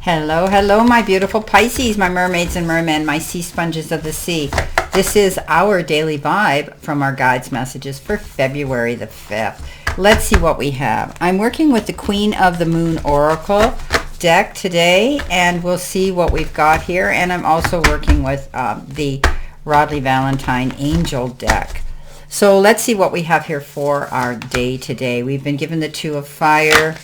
Hello, hello, my beautiful Pisces, my mermaids and mermen, my sea sponges of the sea. This is our daily vibe from our guides messages for February the 5th. Let's see what we have. I'm working with the Queen of the Moon Oracle deck today, and we'll see what we've got here. And I'm also working with the Rodley Valentine Angel deck. So let's see what we have here for our day today. We've been given the Two of Fire.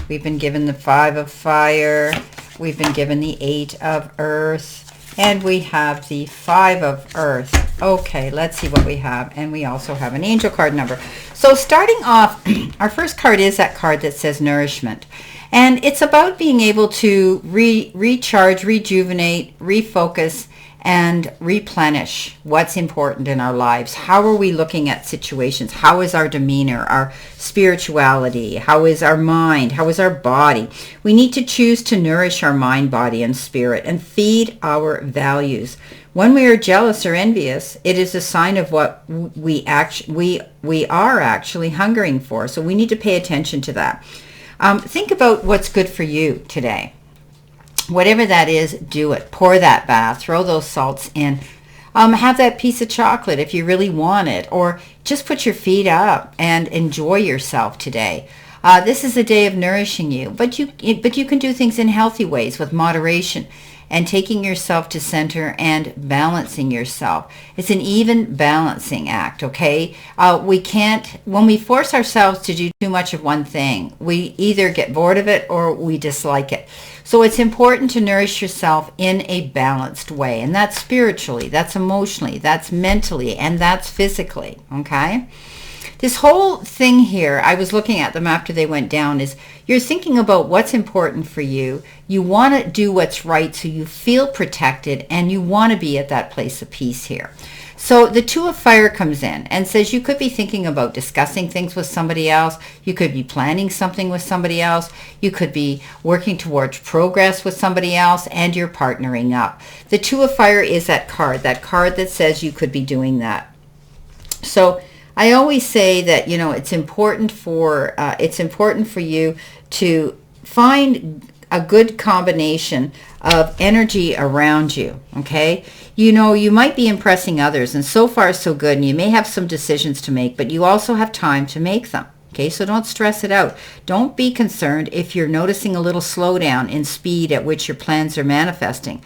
We've been given the Five of Fire. We've been given the Eight of Earth. And we have the Five of Earth. Okay, let's see what we have. And we also have an angel card number. So starting off, our first card is that card that says Nourishment. And it's about being able to recharge, rejuvenate, refocus, and replenish what's important in our lives. How are we looking at situations? How is our demeanor, our spirituality? How is our mind? How is our body? We need to choose to nourish our mind, body, and spirit and feed our values. When we are jealous or envious, it is a sign of what we are actually hungering for. So we need to pay attention to that. Think about what's good for you today. Whatever that is, do it. Pour that bath. Throw those salts in. Have that piece of chocolate if you really want it. Or just put your feet up and enjoy yourself today. This is a day of nourishing you. But you can do things in healthy ways with moderation and taking yourself to center and balancing yourself. It's an even balancing act, okay? We can't, when we force ourselves to do too much of one thing, we either get bored of it or we dislike it. So it's important to nourish yourself in a balanced way. And that's spiritually, that's emotionally, that's mentally, and that's physically, okay? This whole thing here, I was looking at them after they went down, is you're thinking about what's important for you. You want to do what's right so you feel protected, and you want to be at that place of peace here. So the Two of Fire comes in and says you could be thinking about discussing things with somebody else. You could be planning something with somebody else. You could be working towards progress with somebody else, and you're partnering up. The Two of Fire is that card that says you could be doing that. So I always say that, you know, it's important for you to find a good combination of energy around you, okay? You know, you might be impressing others, and so far so good, and you may have some decisions to make, but you also have time to make them, okay? So don't stress it out. Don't be concerned if you're noticing a little slowdown in speed at which your plans are manifesting.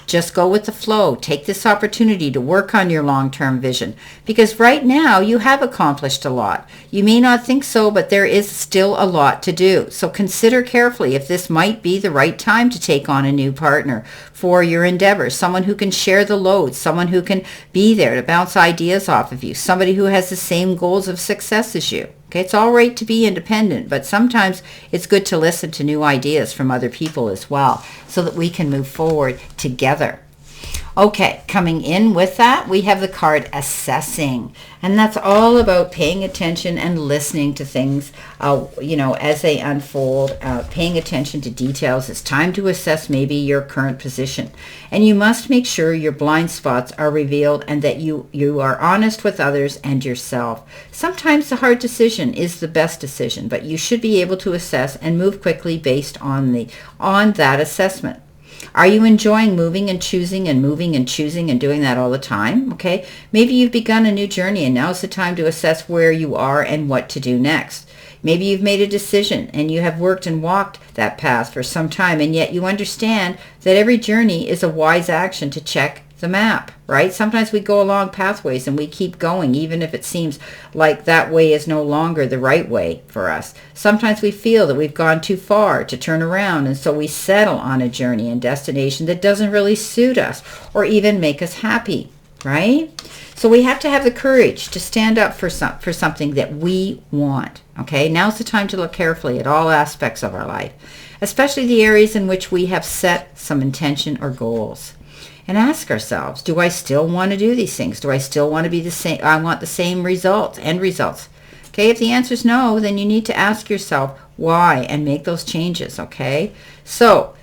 Just go with the flow. Take this opportunity to work on your long-term vision, because right now you have accomplished a lot. You may not think so, but there is still a lot to do. So consider carefully if this might be the right time to take on a new partner for your endeavors, someone who can share the load, someone who can be there to bounce ideas off of you, somebody who has the same goals of success as you. Okay, it's all right to be independent, but sometimes it's good to listen to new ideas from other people as well so that we can move forward together. Okay, coming in with that, we have the card Assessing, and that's all about paying attention and listening to things, you know, as they unfold, paying attention to details. It's time to assess maybe your current position, and you must make sure your blind spots are revealed and that you are honest with others and yourself. Sometimes the hard decision is the best decision, but you should be able to assess and move quickly based on that assessment. Are you enjoying moving and choosing and moving and choosing and doing that all the time? Okay, maybe you've begun a new journey and now's the time to assess where you are and what to do next. Maybe you've made a decision and you have worked and walked that path for some time, and yet you understand that every journey is a wise action to check the map, right? Sometimes we go along pathways and we keep going even if it seems like that way is no longer the right way for us. Sometimes we feel that we've gone too far to turn around, and so we settle on a journey and destination that doesn't really suit us or even make us happy, right? So we have to have the courage to stand up for something that we want, okay? Now's the time to look carefully at all aspects of our life, especially the areas in which we have set some intention or goals. And ask ourselves, do I still want to do these things? Do I still want to be the same? I want the same results, end results. Okay, if the answer is no, then you need to ask yourself why and make those changes, okay? So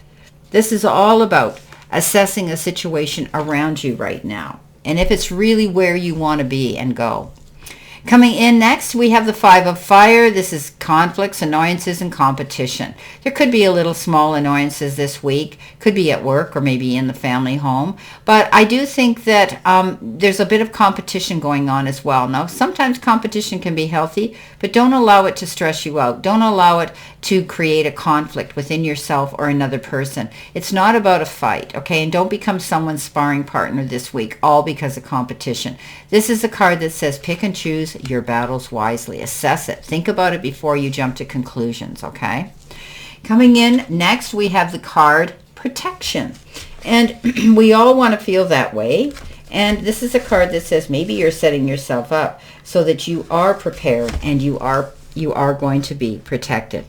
this is all about assessing a situation around you right now, and if it's really where you want to be and go. Coming in next, we have the Five of Fire. This is conflicts, annoyances, and competition. There could be a little small annoyances this week, could be at work or maybe in the family home. But I do think that there's a bit of competition going on as well. Now, sometimes competition can be healthy, but don't allow it to stress you out. Don't allow it to create a conflict within yourself or another person. It's not about a fight, okay? And don't become someone's sparring partner this week, all because of competition. This is a card that says pick and choose your battles wisely. Assess it. Think about it before you jump to conclusions, okay? Coming in next, we have the card protection. And we all want to feel that way. And this is a card that says maybe you're setting yourself up so that you are prepared and you are going to be protected.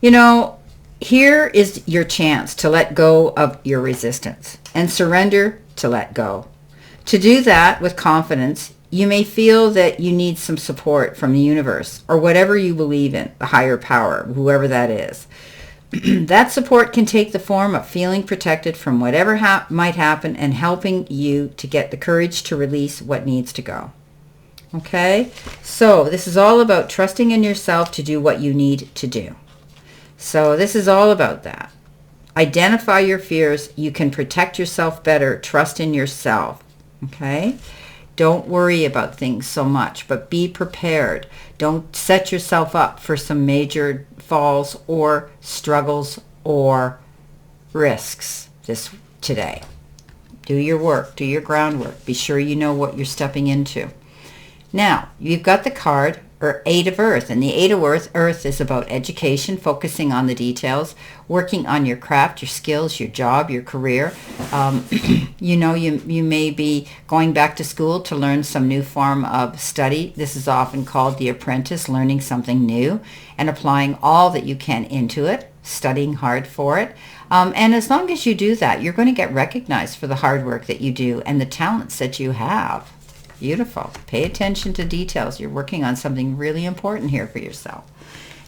You know, here is your chance to let go of your resistance and surrender to let go. To do that with confidence, you may feel that you need some support from the universe or whatever you believe in, the higher power, whoever that is. That support can take the form of feeling protected from whatever might happen and helping you to get the courage to release what needs to go. Okay? So this is all about trusting in yourself to do what you need to do. So this is all about that. Identify your fears. You can protect yourself better. Trust in yourself. Okay? Don't worry about things so much, but be prepared. Don't set yourself up for some major falls or struggles or risks today. Do your work. Do your groundwork. Be sure you know what you're stepping into. Now, you've got the card or Eight of Earth, and the Eight of Earth is about education, focusing on the details, working on your craft, your skills, your job, your career. You know, you may be going back to school to learn some new form of study. This is often called the apprentice, learning something new and applying all that you can into it, studying hard for it. And as long as you do that, you're going to get recognized for the hard work that you do and the talents that you have. Beautiful. Pay attention to details. You're working on something really important here for yourself.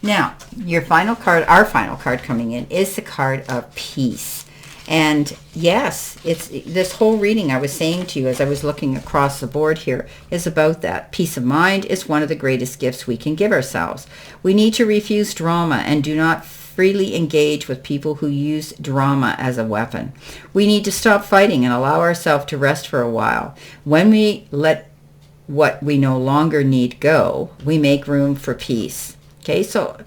Now, your final card, our final card coming in, is the card of peace. And yes, it's this whole reading I was saying to you as I was looking across the board here is about that. Peace of mind is one of the greatest gifts we can give ourselves. We need to refuse drama and do not freely engage with people who use drama as a weapon. We need to stop fighting and allow ourselves to rest for a while. When we let what we no longer need go, we make room for peace. Okay, so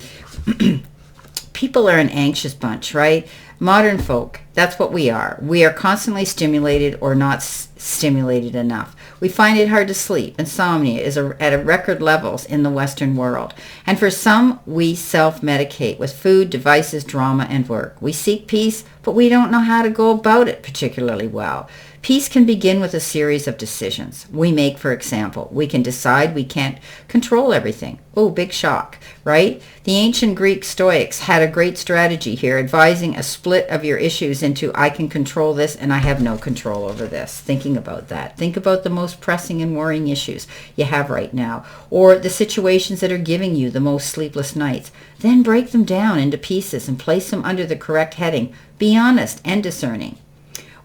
people are an anxious bunch, right? Modern folk, that's what we are. We are constantly stimulated or not stimulated enough. We find it hard to sleep. Insomnia is at record levels in the Western world. And for some, we self-medicate with food, devices, drama, and work. We seek peace, but we don't know how to go about it particularly well. Peace can begin with a series of decisions we make. For example, we can decide we can't control everything. Oh, big shock, right? The ancient Greek Stoics had a great strategy here, advising a split of your issues into I can control this and I have no control over this. Thinking about that. Think about the most pressing and worrying issues you have right now, or the situations that are giving you the most sleepless nights. Then break them down into pieces and place them under the correct heading. Be honest and discerning.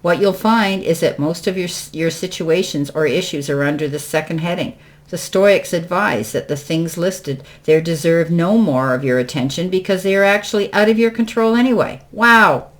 What you'll find is that most of your situations or issues are under the second heading. The Stoics advise that the things listed there deserve no more of your attention because they are actually out of your control anyway. Wow.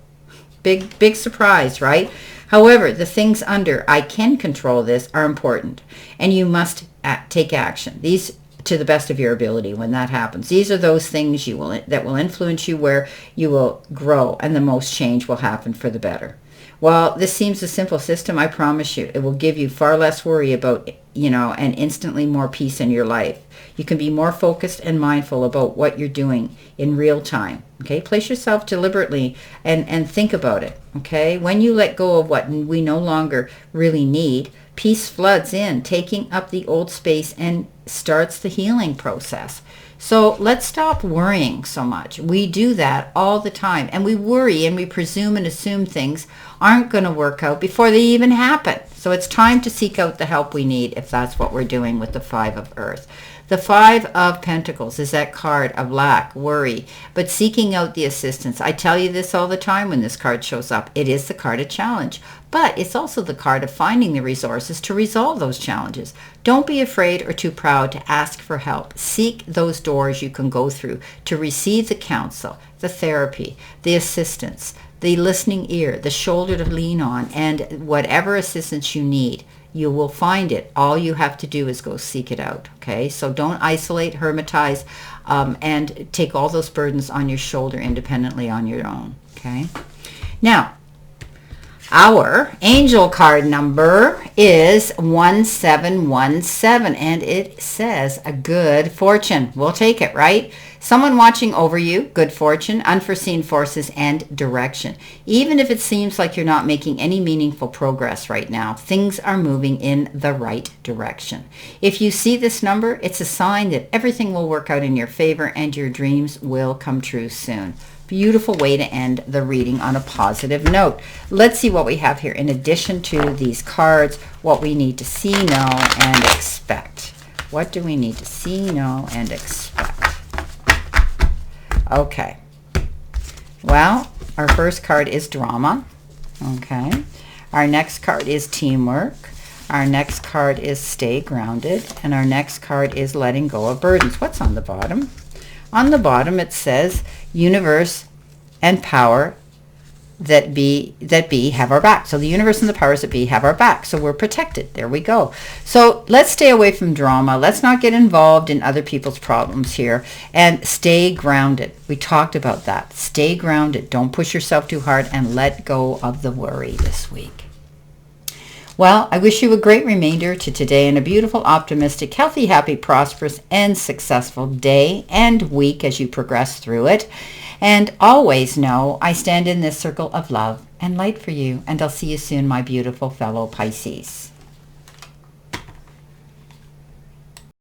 Big surprise, right? However, the things under I can control this are important, and you must take action. These to the best of your ability when that happens. These are those things that will influence you where you will grow and the most change will happen for the better. While this seems a simple system, I promise you, it will give you far less worry about, and instantly more peace in your life. You can be more focused and mindful about what you're doing in real time. Okay, place yourself deliberately and think about it. Okay, when you let go of what we no longer really need, peace floods in, taking up the old space and starts the healing process. So let's stop worrying so much. We do that all the time, and we worry and we presume and assume things aren't going to work out before they even happen. So it's time to seek out the help we need if that's what we're doing with the Five of Earth. The 5 of Pentacles is that card of lack, worry, but seeking out the assistance. I tell you this all the time when this card shows up. It is the card of challenge, but it's also the card of finding the resources to resolve those challenges. Don't be afraid or too proud to ask for help. Seek those doors you can go through to receive the counsel, the therapy, the assistance, the listening ear, the shoulder to lean on, and whatever assistance you need. You will find it. All you have to do is go seek it out, okay? So don't isolate, hermetize, and take all those burdens on your shoulder independently on your own, okay? Now, our angel card number is 1717, and it says a good fortune. We'll take it, right? Someone watching over you, good fortune, unforeseen forces, and direction. Even if it seems like you're not making any meaningful progress right now, things are moving in the right direction. If you see this number, it's a sign that everything will work out in your favor and your dreams will come true soon. Beautiful way to end the reading on a positive note. Let's see what we have here. In addition to these cards, what we need to see, know, and expect. What do we need to see, know, and expect? Okay. Well, our first card is drama. Okay. Our next card is teamwork. Our next card is stay grounded. And our next card is letting go of burdens. What's on the bottom? On the bottom it says universe and power that be have our back. So the universe and the powers that be have our back. So we're protected. There we go. So let's stay away from drama. Let's not get involved in other people's problems here, and stay grounded. We talked about that. Stay grounded. Don't push yourself too hard, and let go of the worry this week. Well, I wish you a great remainder to today and a beautiful, optimistic, healthy, happy, prosperous, and successful day and week as you progress through it. And always know I stand in this circle of love and light for you. And I'll see you soon, my beautiful fellow Pisces.